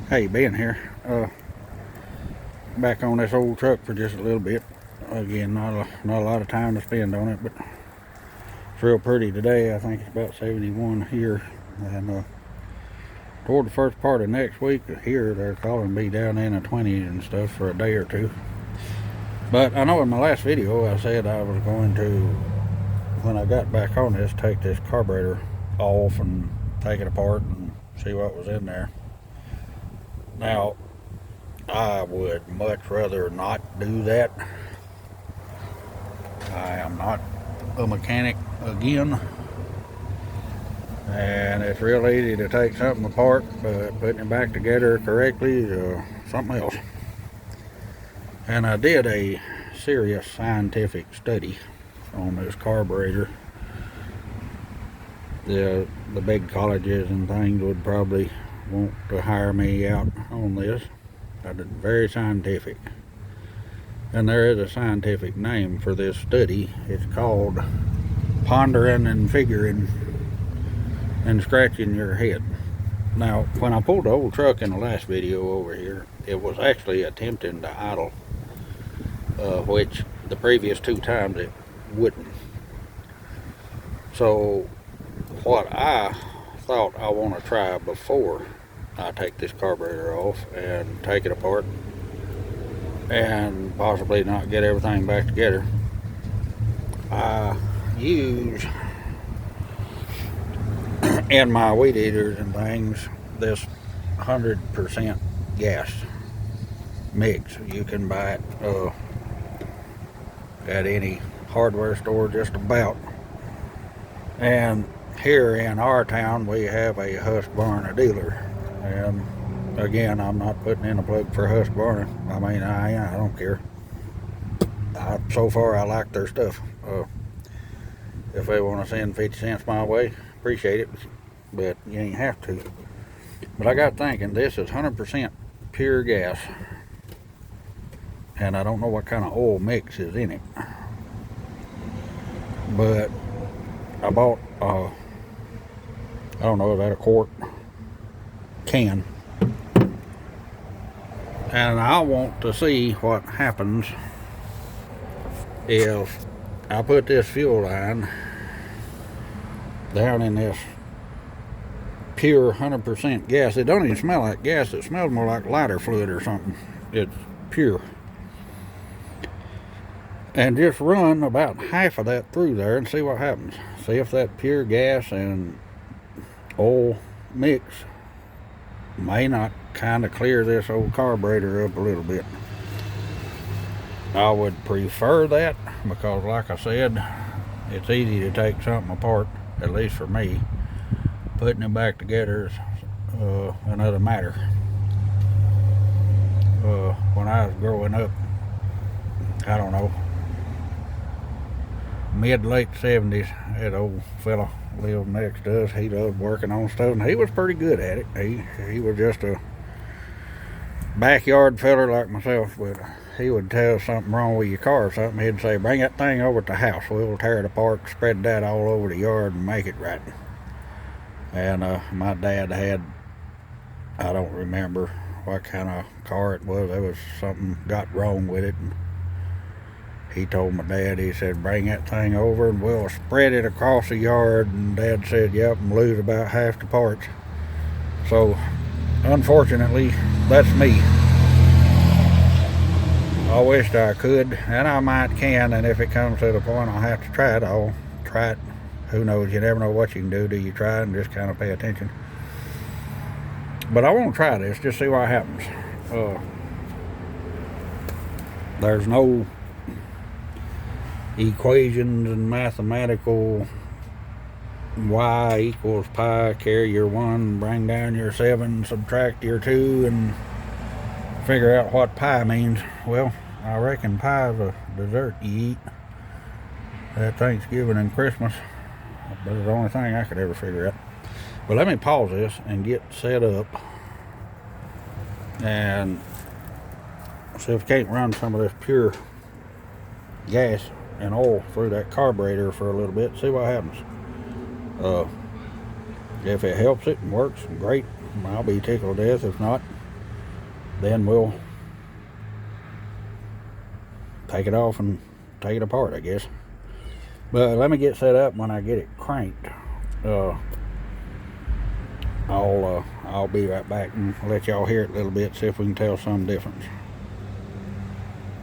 How you been here? Back on this old truck for just a little bit. Again, not a lot of time to spend on it, but it's real pretty today. I think it's about 71 here, and toward the first part of next week here, they're calling me down in the 20s and stuff for a day or two. But I know in my last video I said I was going to, when I got back on this, take this carburetor off and take it apart and see what was in there. Now, I would much rather not do that. I am not a mechanic again, and it's real easy to take something apart, but putting it back together correctly is something else. And I did a serious scientific study on this carburetor. The big colleges and things would probably want to hire me out on this. I did very scientific. And there is a scientific name for this study. It's called pondering and figuring and scratching your head. Now, when I pulled the old truck in the last video over here, it was actually attempting to idle, which the previous two times it wouldn't. So what I thought I want to try before I take this carburetor off and take it apart and possibly not get everything back together, I use in my weed eaters and things this 100% gas mix. You can buy it at any hardware store just about. And here in our town we have a Husqvarna dealer, and again, I'm not putting in a plug for Husqvarna. I mean, I don't care. So far I like their stuff. If they want to send 50 cents my way, appreciate it, but you ain't have to. But I got thinking, this is 100% pure gas, and I don't know what kind of oil mix is in it, but I bought I don't know, is that a quart can? And I want to see what happens if I put this fuel line down in this pure 100% gas. It don't even smell like gas. It smells more like lighter fluid or something. It's pure. And just run about half of that through there and see what happens. See if that pure gas and oil mix may not kind of clear this old carburetor up a little bit. I would prefer that because, like I said, it's easy to take something apart, at least for me. Putting it back together is another matter. When I was growing up, I don't know, mid-late 70s, that old fella lived next to us. He loved working on stuff, and he was pretty good at it. He was just a backyard feller like myself, but he would tell something wrong with your car or something. He'd say, bring that thing over to the house. We'll tear it apart, spread that all over the yard, and make it right. And my dad had, I don't remember what kind of car it was. There was something got wrong with it. And he told my dad, he said, bring that thing over and we'll spread it across the yard. And Dad said, yep, and lose about half the parts. So, unfortunately, that's me. I wished I could, and I might can, and if it comes to the point I'll have to try it, I'll try it. Who knows? You never know what you can do till you try it and just kind of pay attention. But I want to try this, just see what happens. There's no equations and mathematical y equals pi, carry your 1, bring down your 7, subtract your 2, and figure out what pi means. Well, I reckon pie is a dessert you eat at Thanksgiving and Christmas. That's the only thing I could ever figure out. But let me pause this and get set up and see if we can't run some of this pure gas and oil through that carburetor for a little bit, see what happens. If it helps it and works, great. I'll be tickled to death. If not, then we'll take it off and take it apart, I guess. But let me get set up. When I get it cranked, I'll be right back and let y'all hear it a little bit, see if we can tell some difference.